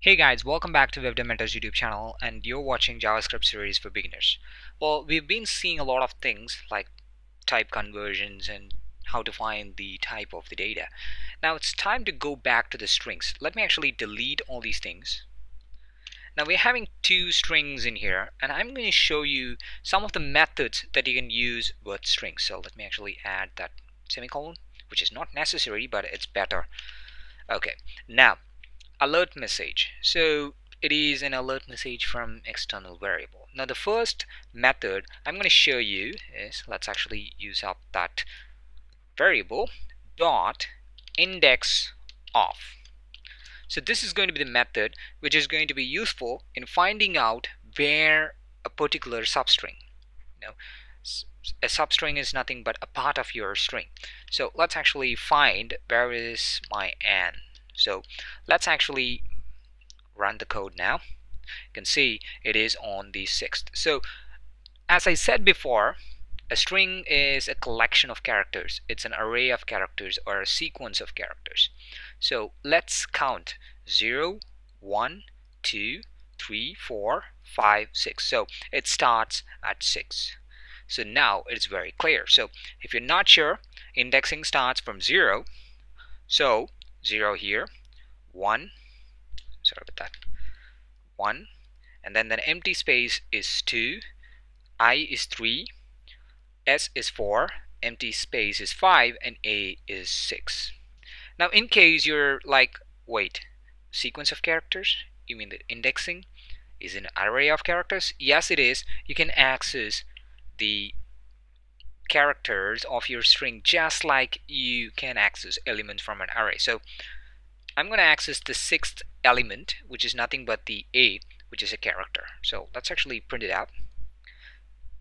Hey guys, welcome back to WebDevMentors YouTube channel, and you're watching JavaScript series for beginners. Well, we've been seeing a lot of things like type conversions and how to find the type of the data. Now it's time to go back to the strings. Let me actually delete all these things. Now we're having two strings in here, and I'm going to show you some of the methods that you can use with strings. So let me actually add that semicolon, which is not necessary, but it's better. Okay, now alert message. So it is an alert message from external variable. Now the first method I'm going to show you is, let's actually use up that variable dot index of. So this is going to be the method which is going to be useful in finding out where a particular substring, you know, a substring is nothing but a part of your string. So let's actually find where is my n. So let's actually run the code now. You can see it is on the 6th. So as I said before, a string is a collection of characters. It's an array of characters or a sequence of characters. So let's count 0, 1, 2, 3, 4, 5, 6. So it starts at 6. So now it's very clear. So if you're not sure, indexing starts from 0. So 0 here, 1, sorry about that, 1, and then the empty space is 2, I is 3, S is 4, empty space is 5, and A is 6. Now in case you're like, wait, sequence of characters? You mean that indexing is an array of characters? Yes, it is. You can access the characters of your string just like you can access elements from an array. So I'm going to access the 6th element, which is nothing but the A, which is a character. So let's actually print it out.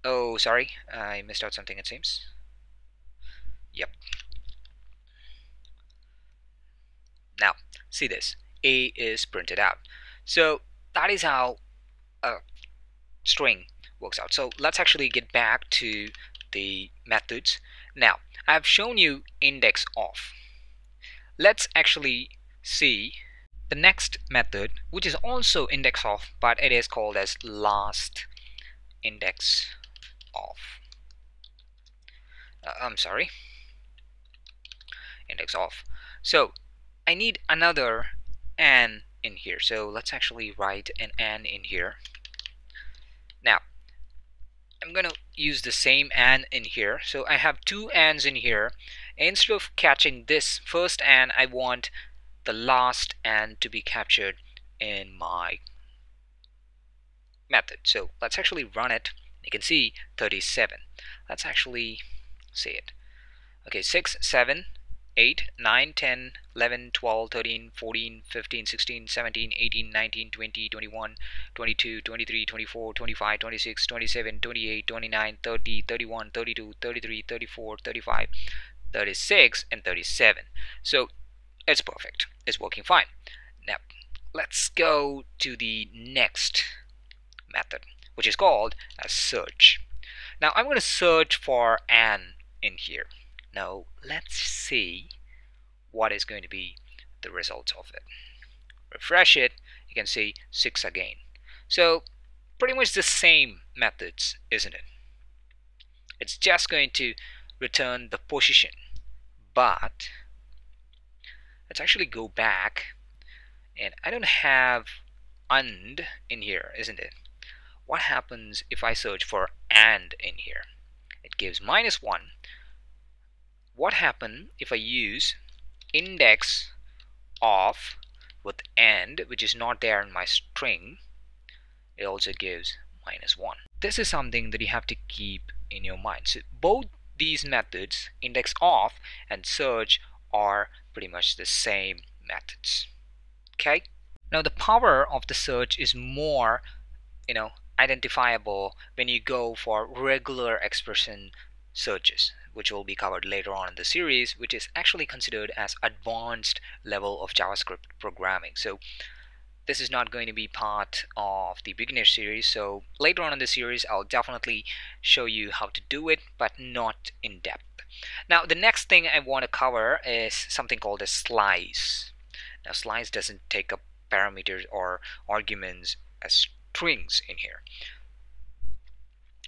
Oh, sorry, I missed out something, it seems. Yep. Now, see this. A is printed out. So that is how a string works out. So let's actually get back to the methods. Now, I've shown you index of. Let's actually see the next method, which is also index of, but it is called as last index of. I'm sorry, index of. So I need another n in here. So let's actually write an n in here. Now I'm gonna use the same n in here. So I have two n's in here. Instead of catching this first n, I want the last n to be captured in my method. So let's actually run it. You can see 37. Let's actually see it. Okay, 6, 7, 8, 9, 10, 11, 12, 13, 14, 15, 16, 17, 18, 19, 20, 21, 22, 23, 24, 25, 26, 27, 28, 29, 30, 31, 32, 33, 34, 35, 36, and 37. So it's perfect. It's working fine. Now let's go to the next method, which is called a search. Now I'm going to search for an in here. Now let's see what is going to be the results of it. Refresh it, you can see 6 again. So pretty much the same methods, isn't it? It's just going to return the position, but let's actually go back, and I don't have and in here, isn't it? What happens if I search for and in here? It gives -1. What happens if I use index of with and, which is not there in my string? It also gives -1. This is something that you have to keep in your mind. So both these methods, index of and search, are pretty much the same methods. Okay? Now the power of the search is more, identifiable when you go for regular expression searches, which will be covered later on in the series, which is actually considered as advanced level of JavaScript programming. So this is not going to be part of the beginner series. So later on in the series I'll definitely show you how to do it, but not in depth. Now the next thing I want to cover is something called a slice. Now slice doesn't take up parameters or arguments as strings in here.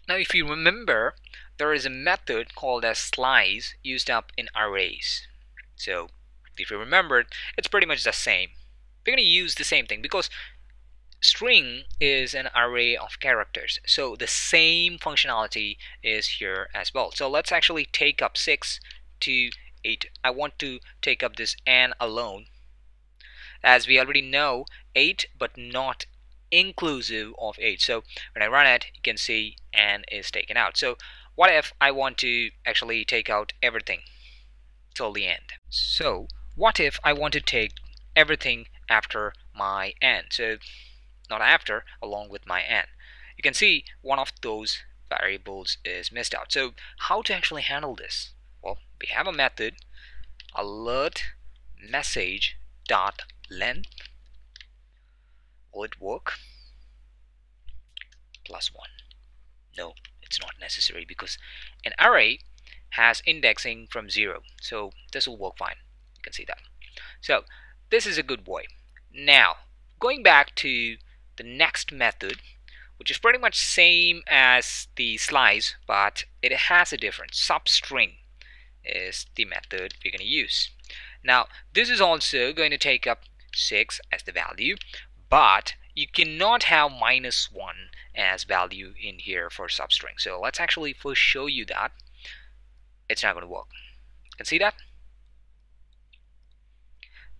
Now if you remember, there is a method called as slice used up in arrays. So if you remember, it's pretty much the same. We're going to use the same thing because string is an array of characters, so the same functionality is here as well. So let's actually take up 6 to 8. I want to take up this and alone, as we already know 8 but not inclusive of 8. So when I run it, you can see and is taken out. So what if I want to actually take out everything till the end? So what if I want to take everything after my and? So not after, along with my and. You can see one of those variables is missed out. So how to actually handle this? Well, we have a method alert message dot length. Will it work? +1. No, it's not necessary because an array has indexing from 0. So this will work fine. You can see that. So this is a good boy. Now going back to the next method, which is pretty much same as the slice, but it has a difference. Substring is the method we're going to use. Now this is also going to take up 6 as the value, but you cannot have -1 as value in here for substring. So let's actually first show you that it's not going to work. You can see that?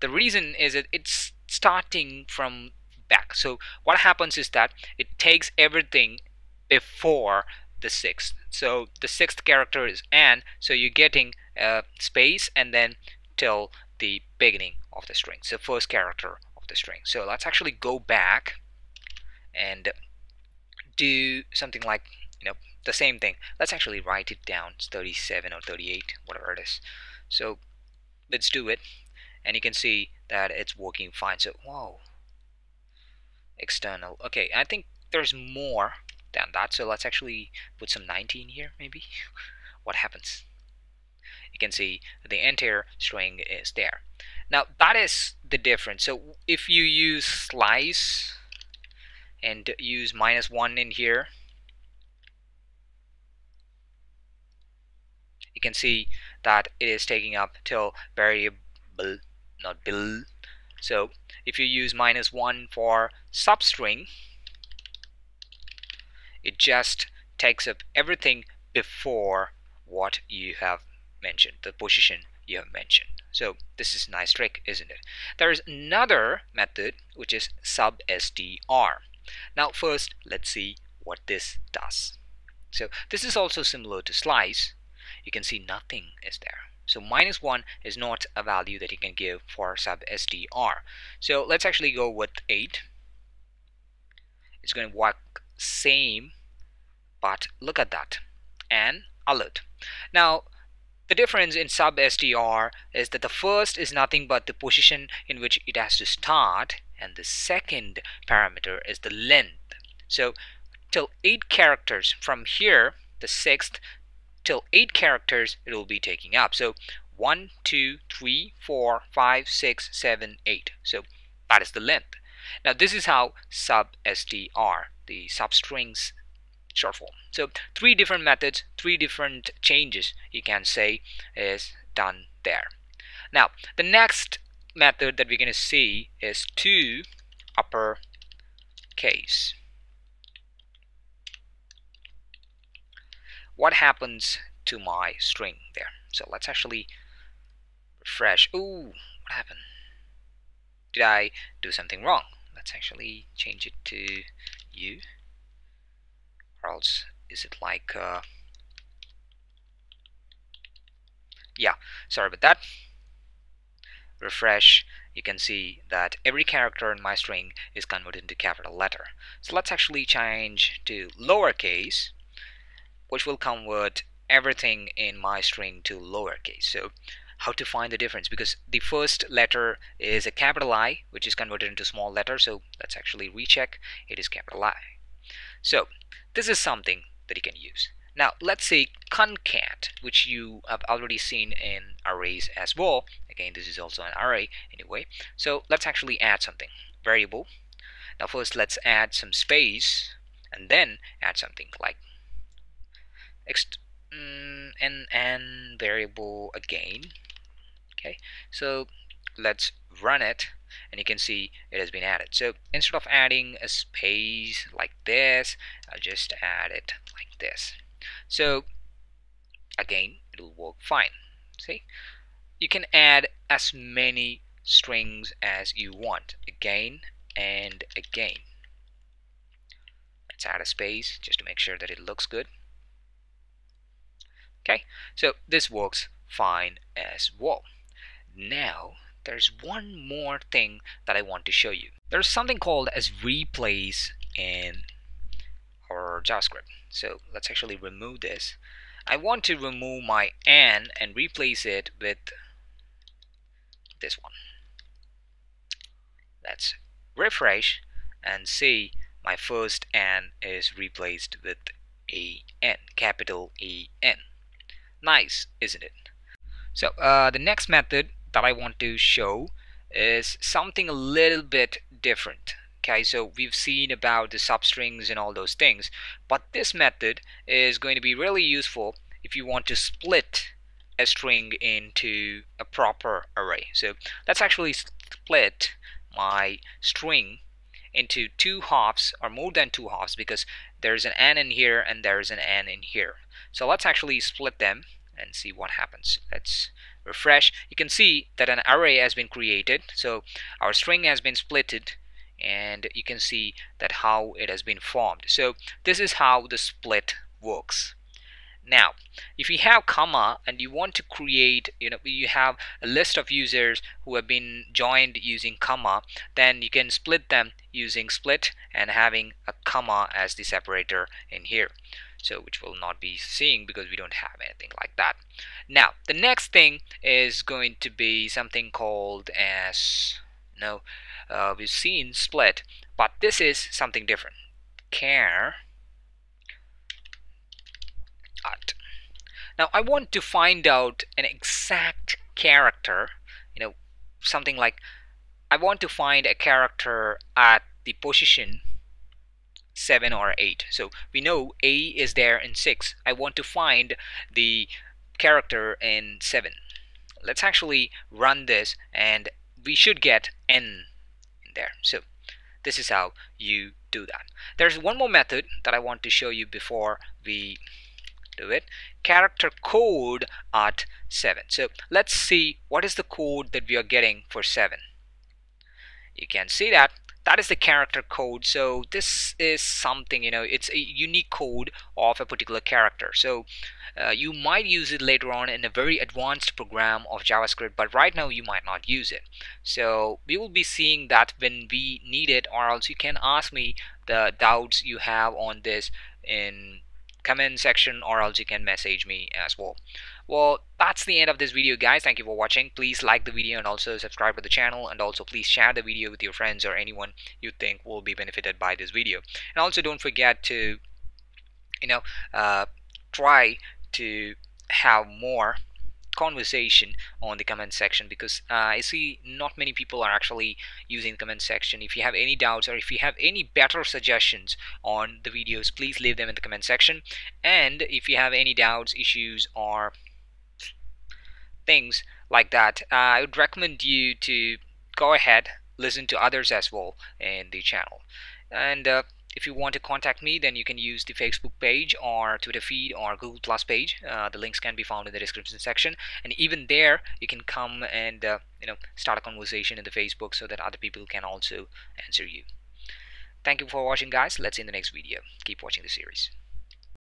The reason is that it's starting from back. So what happens is that it takes everything before the 6th. So the 6th character is and, so you're getting space and then till the beginning of the string. So first character of the string. So let's actually go back and do something like, the same thing. Let's actually write it down. It's 37 or 38, whatever it is. So let's do it, and you can see that it's working fine. So whoa, external. Okay, I think there's more than that, so let's actually put some 19 here maybe. What happens? You can see the entire string is there. Now that is the difference. So if you use slice and use -1 in here, you can see that it is taking up till variable, not bill. So if you use -1 for substring, it just takes up everything before what you have mentioned, the position you have mentioned. So this is a nice trick, isn't it? There is another method which is substr. Now first let's see what this does. So this is also similar to slice. You can see nothing is there. So -1 is not a value that you can give for substr. So let's actually go with 8. It's going to work same, but look at that, and alert. Now the difference in substr is that the first is nothing but the position in which it has to start, and the second parameter is the length. So till 8 characters from here, the 6th, till 8 characters it will be taking up. So 1, 2, 3, 4, 5, 6, 7, 8. So that is the length. Now this is how substr, the substrings short form. So 3 different methods, 3 different changes you can say is done there. Now the next method that we're going to see is to uppercase. What happens to my string there? So let's actually refresh. Ooh, what happened? Did I do something wrong? Let's actually change it to U, or else is it like yeah, sorry about that. Refresh. You can see that every character in my string is converted into capital letter. So let's actually change to lowercase, which will convert everything in my string to lowercase. So how to find the difference? Because the first letter is a capital I, which is converted into small letter. So let's actually recheck. It is capital I. So this is something that you can use. Now let's say concat, which you have already seen in arrays as well. Again, this is also an array anyway. So let's actually add something. variable. Now first let's add some space and then add something like n variable again. Okay, so let's run it and you can see it has been added. So instead of adding a space like this, I'll just add it like this. So again, it will work fine. See, you can add as many strings as you want, again and again. Let's add a space just to make sure that it looks good. Okay, so this works fine as well. Now there's one more thing that I want to show you. There's something called as replace in our JavaScript. So let's actually remove this. I want to remove my and replace it with this one. Let's refresh and see my first and is replaced with a n, capital A N. Nice, isn't it? So the next method that I want to show is something a little bit different. Okay, so we've seen about the substrings and all those things, but this method is going to be really useful if you want to split a string into a proper array. So let's actually split my string into two halves or more than two halves, because there's an n in here and there's an n in here. So let's actually split them and see what happens. Let's refresh. You can see that an array has been created. So our string has been splitted and you can see that how it has been formed. So this is how the split works. Now if you have comma and you want to create, you have a list of users who have been joined using comma, then you can split them using split and having a comma as the separator in here, so which will not be seeing because we don't have anything like that. Now the next thing is going to be something called as we've seen split, but this is something different. Char at. Now I want to find out an exact character, something like I want to find a character at the position 7 or 8. So we know A is there in 6. I want to find the character in 7. Let's actually run this and we should get n in there. So this is how you do that. There's one more method that I want to show you before we do it. Character code at 7. So let's see what is the code that we are getting for 7. You can see that is the character code. So this is something, it's a unique code of a particular character. So you might use it later on in a very advanced program of JavaScript, but right now you might not use it. So we will be seeing that when we need it, or else you can ask me the doubts you have on this in comment section, or else you can message me as well. Well, that's the end of this video, guys. Thank you for watching. Please like the video and also subscribe to the channel, and also please share the video with your friends or anyone you think will be benefited by this video. And also don't forget to try to have more conversation on the comment section, because I see not many people are actually using the comment section. If you have any doubts or if you have any better suggestions on the videos, please leave them in the comment section. And if you have any doubts, issues, or things like that, I would recommend you to go ahead, listen to others as well in the channel. And if you want to contact me, then you can use the Facebook page or Twitter feed or Google Plus page. The links can be found in the description section, and even there you can come and start a conversation in the Facebook so that other people can also answer you. Thank you for watching, guys. Let's see you in the next video. Keep watching the series.